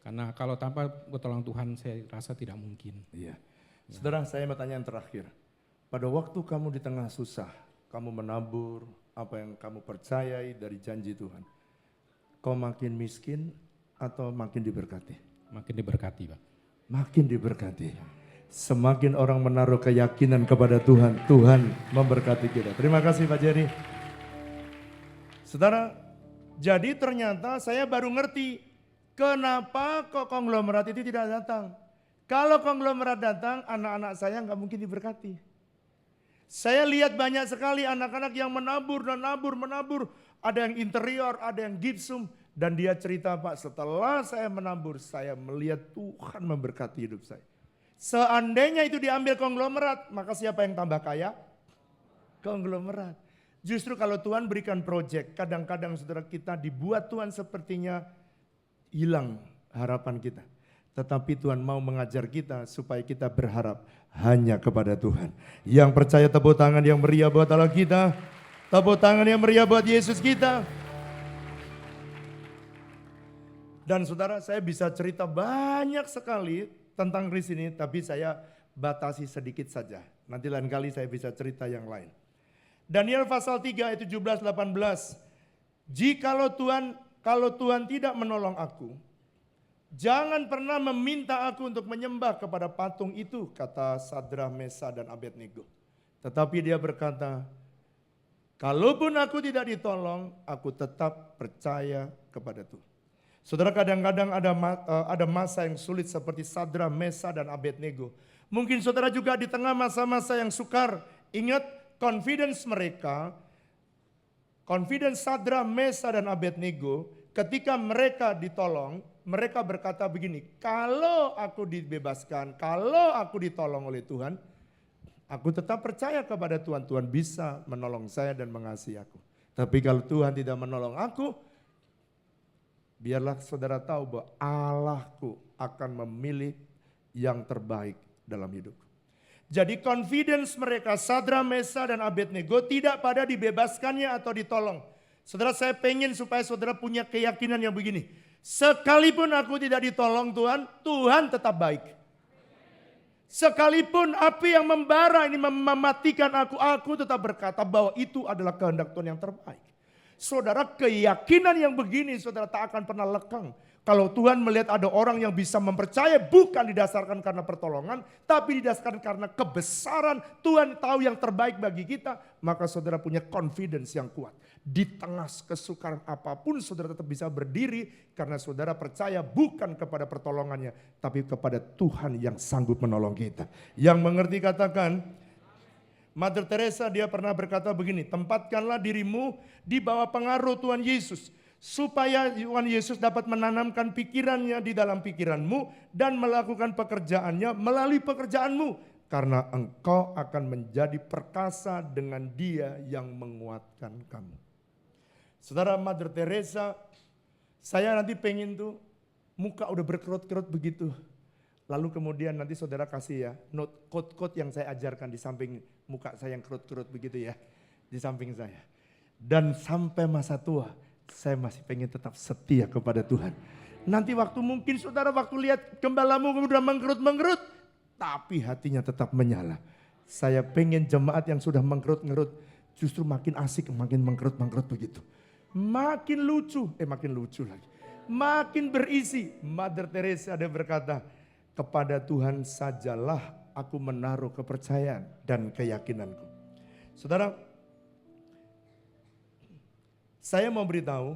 Speaker 4: Karena kalau tanpa pertolongan Tuhan saya rasa tidak mungkin.
Speaker 3: Iya. Saudara, saya mau tanya yang terakhir. Pada waktu kamu di tengah susah, kamu menabur apa yang kamu percayai dari janji Tuhan. Kau makin miskin atau makin diberkati?
Speaker 4: Makin diberkati Pak.
Speaker 3: Makin diberkati. Semakin orang menaruh keyakinan kepada Tuhan, Tuhan memberkati kita. Terima kasih Pak Jerry. Saudara, jadi ternyata saya baru ngerti kenapa kok konglomerat itu tidak datang. Kalau konglomerat datang, anak-anak saya nggak mungkin diberkati. Saya lihat banyak sekali anak-anak yang menabur dan menabur. Ada yang interior, ada yang gipsum. Dan dia cerita, Pak, setelah saya menabur, saya melihat Tuhan memberkati hidup saya. Seandainya itu diambil konglomerat, maka siapa yang tambah kaya? Konglomerat. Justru kalau Tuhan berikan proyek, kadang-kadang saudara kita dibuat Tuhan sepertinya hilang harapan kita. Tetapi Tuhan mau mengajar kita supaya kita berharap hanya kepada Tuhan. Yang percaya tepuk tangan yang meriah buat Allah kita. Tepuk tangan yang meriah buat Yesus kita. Dan saudara, saya bisa cerita banyak sekali tentang kris ini, tapi saya batasi sedikit saja. Nanti lain kali saya bisa cerita yang lain. Daniel pasal 3 ayat 17-18. Kalau Tuhan tidak menolong aku, jangan pernah meminta aku untuk menyembah kepada patung itu, kata Sadrak, Mesak, dan Abednego. Tetapi dia berkata, kalaupun aku tidak ditolong, aku tetap percaya kepada Tuhan. Saudara, kadang-kadang ada masa yang sulit seperti Sadrak, Mesak, dan Abednego. Mungkin saudara juga di tengah masa-masa yang sukar. Ingat, confidence Sadrak, Mesak, dan Abednego, ketika mereka ditolong, mereka berkata begini, kalau aku dibebaskan, kalau aku ditolong oleh Tuhan, aku tetap percaya kepada Tuhan. Tuhan bisa menolong saya dan mengasihi aku. Tapi kalau Tuhan tidak menolong aku, biarlah saudara tahu bahwa Allahku akan memilih yang terbaik dalam hidupku. Jadi confidence mereka, Sadrak, Mesak, dan Abednego tidak pada dibebaskannya atau ditolong. Saudara, saya pengen supaya saudara punya keyakinan yang begini. Sekalipun aku tidak ditolong Tuhan, Tuhan tetap baik. Sekalipun api yang membara ini mematikan aku tetap berkata bahwa itu adalah kehendak Tuhan yang terbaik. Saudara, keyakinan yang begini saudara tak akan pernah lekang. Kalau Tuhan melihat ada orang yang bisa mempercaya bukan didasarkan karena pertolongan, tapi didasarkan karena kebesaran Tuhan tahu yang terbaik bagi kita, maka saudara punya confidence yang kuat. Di tengah kesukaran apapun saudara tetap bisa berdiri karena saudara percaya bukan kepada pertolongannya, tapi kepada Tuhan yang sanggup menolong kita. Yang mengerti katakan, Mother Teresa dia pernah berkata begini, tempatkanlah dirimu di bawah pengaruh Tuhan Yesus. Supaya Tuhan Yesus dapat menanamkan pikirannya di dalam pikiranmu dan melakukan pekerjaannya melalui pekerjaanmu. Karena engkau akan menjadi perkasa dengan dia yang menguatkan kamu. Saudara, Mother Teresa, saya nanti pengen tuh muka udah berkerut-kerut begitu. Lalu kemudian nanti saudara kasih ya note quote-quote yang saya ajarkan di samping muka saya yang kerut-kerut begitu ya. Di samping saya. Dan sampai masa tua saya masih pengen tetap setia kepada Tuhan. Nanti waktu mungkin saudara waktu lihat gembalamu udah mengkerut-mengkerut. Tapi hatinya tetap menyala. Saya pengen jemaat yang sudah mengkerut-ngerut justru makin asik, makin mengkerut-mengkerut begitu. Makin lucu lagi. Makin berisi. Mother Teresa ada berkata, kepada Tuhan sajalah aku menaruh kepercayaan dan keyakinanku. Saudara, saya mau beritahu,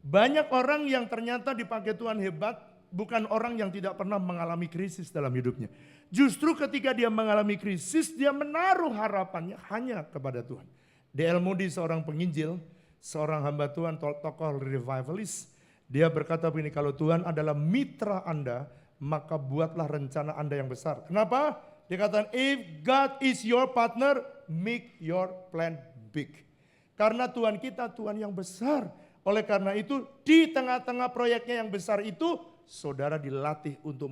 Speaker 3: banyak orang yang ternyata dipakai Tuhan hebat, bukan orang yang tidak pernah mengalami krisis dalam hidupnya. Justru ketika dia mengalami krisis, dia menaruh harapannya hanya kepada Tuhan. D.L. Moody seorang penginjil, seorang hamba Tuhan, tokoh revivalist, dia berkata begini, kalau Tuhan adalah mitra Anda, maka buatlah rencana Anda yang besar. Kenapa? Dia katakan, if God is your partner, make your plan big. Karena Tuhan kita Tuhan yang besar. Oleh karena itu, di tengah-tengah proyeknya yang besar itu, saudara dilatih untuk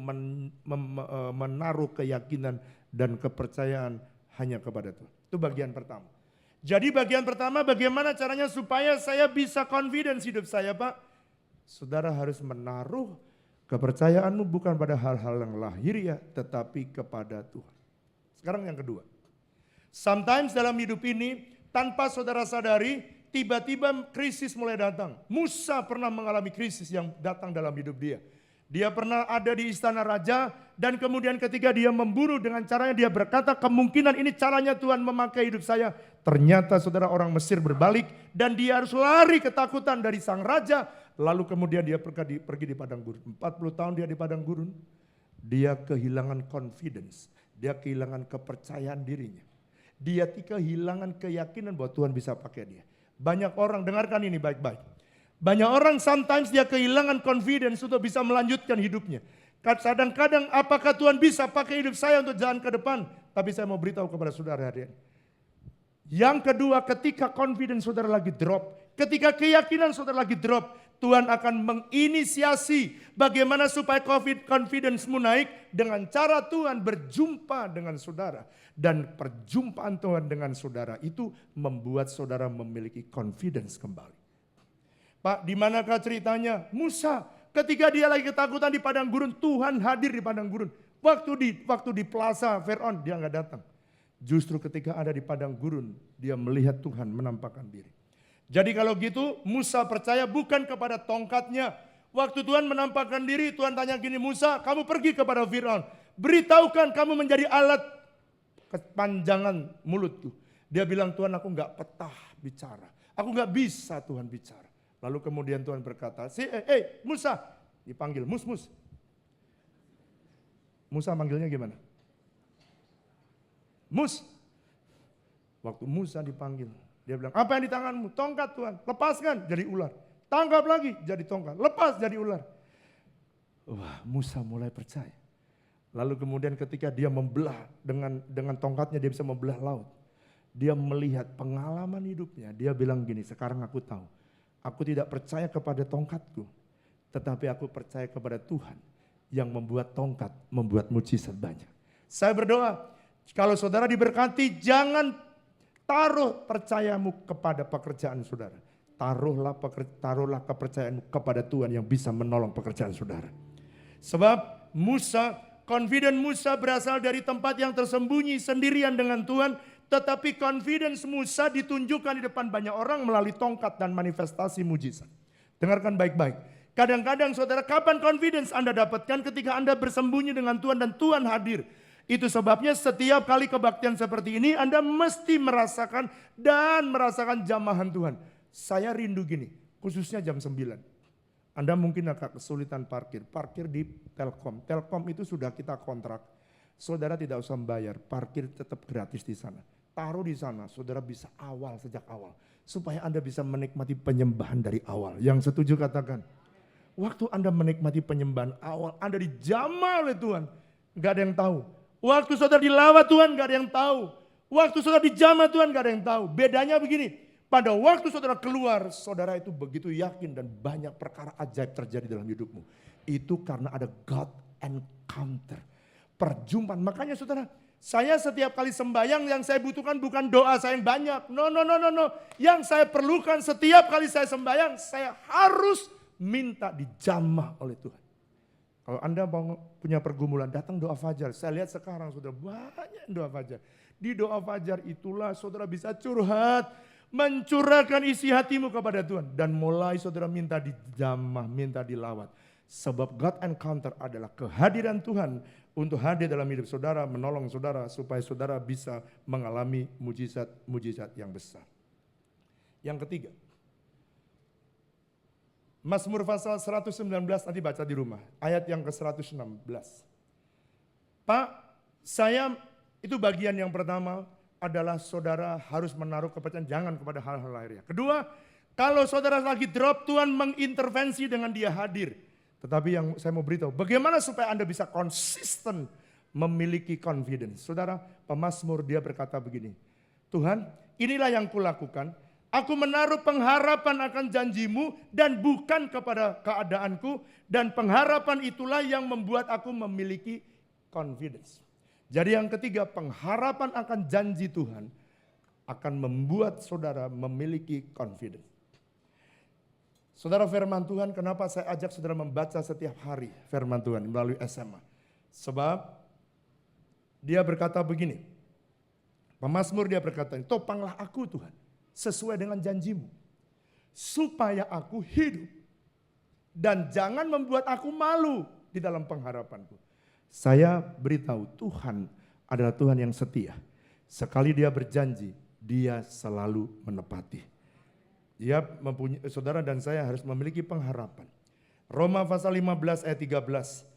Speaker 3: menaruh keyakinan dan kepercayaan hanya kepada Tuhan. Itu bagian pertama. Jadi bagian pertama, bagaimana caranya supaya saya bisa confidence hidup saya, Pak? Saudara harus menaruh kepercayaanmu bukan pada hal-hal yang lahiriah, tetapi kepada Tuhan. Sekarang yang kedua. Sometimes dalam hidup ini, tanpa saudara sadari, tiba-tiba krisis mulai datang. Musa pernah mengalami krisis yang datang dalam hidup dia. Dia pernah ada di istana raja dan kemudian ketika dia memburu dengan caranya dia berkata kemungkinan ini caranya Tuhan memakai hidup saya. Ternyata saudara orang Mesir berbalik dan dia harus lari ketakutan dari sang raja. Lalu kemudian dia pergi di padang gurun. 40 tahun dia di padang gurun. Dia kehilangan confidence. Dia kehilangan kepercayaan dirinya. Dia kehilangan keyakinan bahwa Tuhan bisa pakai dia. Banyak orang, dengarkan ini baik-baik. Banyak orang sometimes dia kehilangan confidence untuk bisa melanjutkan hidupnya. Kadang-kadang apakah Tuhan bisa pakai hidup saya untuk jalan ke depan? Tapi saya mau beritahu kepada saudara hari ini. Yang kedua, ketika confidence saudara lagi drop, ketika keyakinan saudara lagi drop, Tuhan akan menginisiasi bagaimana supaya confidence-mu naik dengan cara Tuhan berjumpa dengan saudara. Dan perjumpaan Tuhan dengan saudara itu membuat saudara memiliki confidence kembali. Pak, di manakah ceritanya? Musa, ketika dia lagi ketakutan di padang gurun, Tuhan hadir di padang gurun. Waktu di plaza Firaun, dia nggak datang. Justru ketika ada di padang gurun, dia melihat Tuhan menampakkan diri. Jadi kalau gitu, Musa percaya bukan kepada tongkatnya. Waktu Tuhan menampakkan diri, Tuhan tanya gini, Musa, kamu pergi kepada Firaun. Beritahukan kamu menjadi alat kepanjangan mulutku. Dia bilang, Tuhan, aku nggak petah bicara. Aku nggak bisa Tuhan bicara. Lalu kemudian Tuhan berkata, Musa, dipanggil, Mus. Musa manggilnya gimana? Mus. Waktu Musa dipanggil, dia bilang, apa yang di tanganmu? Tongkat Tuhan, lepaskan jadi ular. Tangkap lagi jadi tongkat, lepas jadi ular. Wah, Musa mulai percaya. Lalu kemudian ketika dia membelah dengan tongkatnya, dia bisa membelah laut. Dia melihat pengalaman hidupnya, dia bilang gini, sekarang aku tahu. Aku tidak percaya kepada tongkatku, tetapi aku percaya kepada Tuhan yang membuat tongkat, membuat mujizat banyak. Saya berdoa, kalau saudara diberkati, jangan taruh percayamu kepada pekerjaan saudara. Taruhlah kepercayaanmu kepada Tuhan yang bisa menolong pekerjaan saudara. Sebab confidence Musa berasal dari tempat yang tersembunyi sendirian dengan Tuhan. Tetapi confidence Musa ditunjukkan di depan banyak orang melalui tongkat dan manifestasi mujizat. Dengarkan baik-baik. Kadang-kadang saudara, kapan confidence Anda dapatkan? Ketika Anda bersembunyi dengan Tuhan dan Tuhan hadir. Itu sebabnya setiap kali kebaktian seperti ini Anda mesti merasakan jamahan Tuhan. Saya rindu gini, khususnya jam 9. Anda mungkin agak kesulitan parkir di Telkom. Telkom itu sudah kita kontrak. Saudara tidak usah membayar, parkir tetap gratis di sana. Taruh di sana, saudara bisa sejak awal. Supaya Anda bisa menikmati penyembahan dari awal. Yang setuju katakan. Waktu Anda menikmati penyembahan awal, Anda dijamah oleh Tuhan. Gak ada yang tahu. Waktu saudara dilawat Tuhan, gak ada yang tahu. Waktu saudara dijamah Tuhan, gak ada yang tahu. Bedanya begini, pada waktu saudara keluar, saudara itu begitu yakin dan banyak perkara ajaib terjadi dalam hidupmu. Itu karena ada God encounter. Perjumpaan. Makanya saudara, saya setiap kali sembahyang yang saya butuhkan bukan doa saya yang banyak. No. Yang saya perlukan setiap kali saya sembahyang, saya harus minta dijamah oleh Tuhan. Kalau Anda mau punya pergumulan, datang doa fajar. Saya lihat sekarang saudara banyak doa fajar. Di doa fajar itulah saudara bisa curhat. Mencurahkan isi hatimu kepada Tuhan. Dan mulai saudara minta dijamah, minta dilawat. Sebab God encounter adalah kehadiran Tuhan untuk hadir dalam hidup saudara, menolong saudara supaya saudara bisa mengalami mujizat yang besar. Yang ketiga, Mazmur pasal 119 nanti baca di rumah, ayat yang ke-116. Pak, itu bagian yang pertama adalah saudara harus menaruh kepercayaan jangan kepada hal-hal lahiriah. Kedua, kalau saudara lagi drop, Tuhan mengintervensi dengan dia hadir. Tetapi yang saya mau beritahu, bagaimana supaya Anda bisa konsisten memiliki confidence. Saudara, pemazmur dia berkata begini, Tuhan, inilah yang kulakukan. Aku menaruh pengharapan akan janjimu dan bukan kepada keadaanku. Dan pengharapan itulah yang membuat aku memiliki confidence. Jadi yang ketiga, pengharapan akan janji Tuhan akan membuat saudara memiliki confidence. Saudara, firman Tuhan, kenapa saya ajak saudara membaca setiap hari firman Tuhan melalui SMA? Sebab dia berkata begini, pemazmur dia berkata, topanglah aku Tuhan, sesuai dengan janjimu, supaya aku hidup, dan jangan membuat aku malu di dalam pengharapanku. Saya beritahu, Tuhan adalah Tuhan yang setia. Sekali dia berjanji, dia selalu menepati. Dia mempunyai, saudara dan saya harus memiliki pengharapan. Roma pasal 15 ayat 13.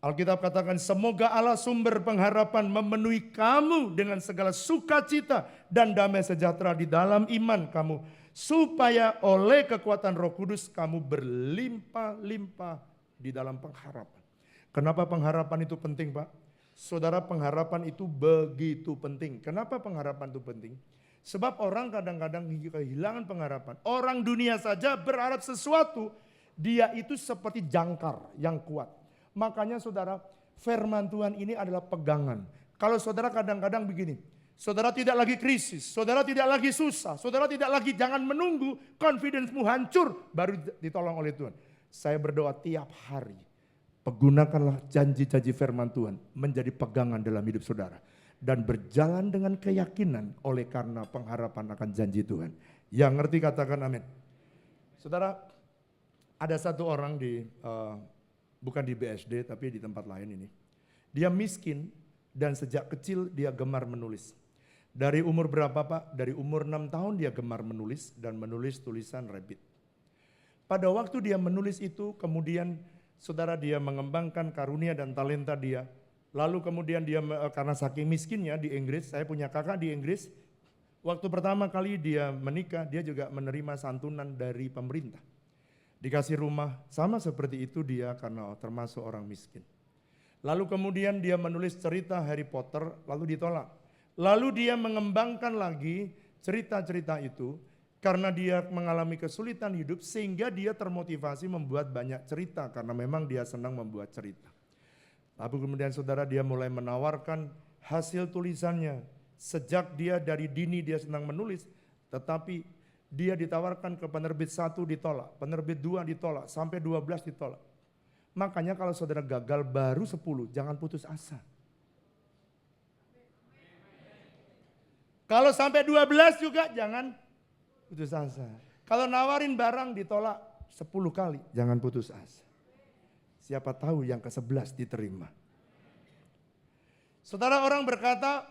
Speaker 3: Alkitab katakan, semoga Allah sumber pengharapan memenuhi kamu dengan segala sukacita dan damai sejahtera di dalam iman kamu. Supaya oleh kekuatan Roh Kudus kamu berlimpah-limpah di dalam pengharapan. Kenapa pengharapan itu penting, Pak? Saudara, pengharapan itu begitu penting. Kenapa pengharapan itu penting? Sebab orang kadang-kadang kehilangan pengharapan. Orang dunia saja berharap sesuatu Dia itu seperti jangkar yang kuat. Makanya saudara, firman Tuhan ini adalah pegangan. Kalau saudara kadang-kadang begini, saudara tidak lagi krisis, saudara tidak lagi susah, saudara tidak lagi jangan menunggu confidence-mu hancur baru ditolong oleh Tuhan. Saya berdoa tiap hari, pergunakanlah janji-janji firman Tuhan menjadi pegangan dalam hidup saudara. Dan berjalan dengan keyakinan oleh karena pengharapan akan janji Tuhan. Yang ngerti katakan amin. Saudara, ada satu orang bukan di BSD tapi di tempat lain ini. Dia miskin dan sejak kecil dia gemar menulis. Dari umur berapa Pak? Dari umur 6 tahun dia gemar menulis dan menulis tulisan rabbit. Pada waktu dia menulis itu kemudian saudara dia mengembangkan karunia dan talenta dia. Lalu kemudian dia karena saking miskinnya di Inggris, saya punya kakak di Inggris. Waktu pertama kali dia menikah dia juga menerima santunan dari pemerintah. Dikasih rumah sama seperti itu dia karena termasuk orang miskin. Lalu kemudian dia menulis cerita Harry Potter lalu ditolak. Lalu dia mengembangkan lagi cerita-cerita itu karena dia mengalami kesulitan hidup sehingga dia termotivasi membuat banyak cerita karena memang dia senang membuat cerita. Lalu kemudian saudara dia mulai menawarkan hasil tulisannya. Sejak dia dari dini dia senang menulis, tetapi dia ditawarkan ke penerbit 1 ditolak, penerbit 2 ditolak, sampai 12 ditolak. Makanya kalau saudara gagal baru 10, jangan putus asa. Kalau sampai 12 juga jangan putus asa. Kalau nawarin barang ditolak 10 kali, jangan putus asa. Siapa tahu yang ke-11 diterima. Saudara orang berkata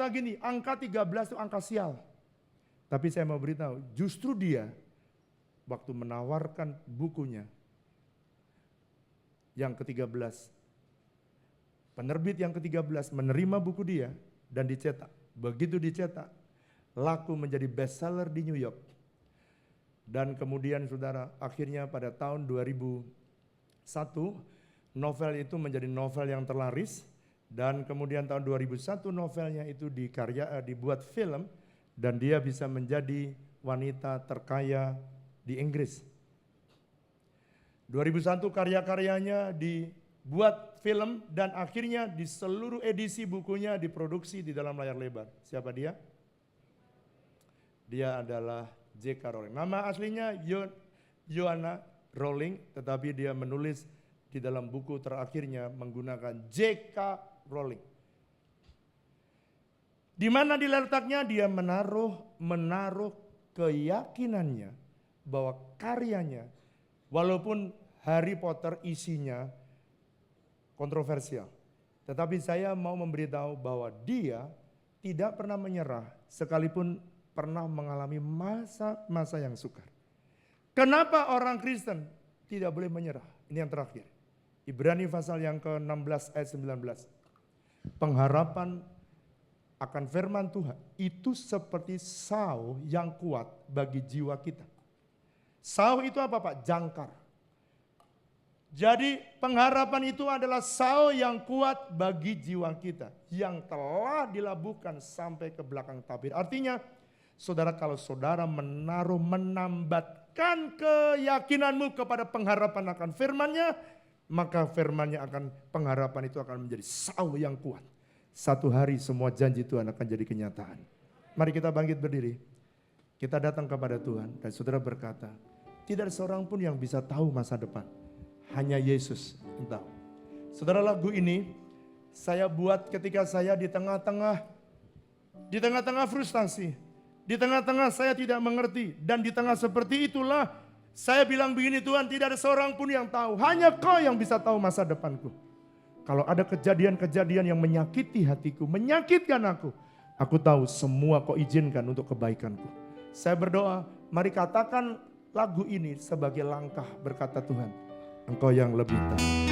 Speaker 3: gini, angka 13 itu angka sial. Tapi saya mau beritahu, justru dia waktu menawarkan bukunya yang ke-13, penerbit yang ke-13 menerima buku dia dan dicetak. Begitu dicetak, laku menjadi bestseller di New York. Dan kemudian saudara, akhirnya pada tahun 2001, novel itu menjadi novel yang terlaris. Dan kemudian tahun 2001 novelnya itu dibuat film. Dan dia bisa menjadi wanita terkaya di Inggris. 2001 karya-karyanya dibuat film dan akhirnya di seluruh edisi bukunya diproduksi di dalam layar lebar. Siapa dia? Dia adalah J.K. Rowling. Nama aslinya Joanna Rowling, tetapi dia menulis di dalam buku terakhirnya menggunakan J.K. Rowling. Di mana diletaknya dia menaruh keyakinannya bahwa karyanya walaupun Harry Potter isinya kontroversial, tetapi saya mau memberitahu bahwa dia tidak pernah menyerah sekalipun pernah mengalami masa-masa yang sukar. Kenapa orang Kristen tidak boleh menyerah? Ini yang terakhir. Ibrani pasal yang ke-16 ayat 19. Pengharapan akan firman Tuhan itu seperti sau yang kuat bagi jiwa kita. Sau itu apa Pak? Jangkar. Jadi pengharapan itu adalah sau yang kuat bagi jiwa kita. Yang telah dilabuhkan sampai ke belakang tabir. Artinya saudara kalau saudara menambatkan keyakinanmu kepada pengharapan akan firman-Nya, maka firman-Nya pengharapan itu akan menjadi sau yang kuat. Satu hari semua janji Tuhan akan jadi kenyataan. Mari kita bangkit berdiri. Kita datang kepada Tuhan dan saudara berkata, tidak ada seorang pun yang bisa tahu masa depan. Hanya Yesus yang tahu. Saudara, lagu ini saya buat ketika saya di tengah-tengah frustasi. Di tengah-tengah saya tidak mengerti. Dan di tengah seperti itulah saya bilang begini, Tuhan, tidak ada seorang pun yang tahu. Hanya Kau yang bisa tahu masa depanku. Kalau ada kejadian-kejadian yang menyakiti hatiku, menyakitkan aku tahu semua Kau izinkan untuk kebaikanku. Saya berdoa, mari katakan lagu ini sebagai langkah berkata Tuhan, Engkau yang lebih tahu.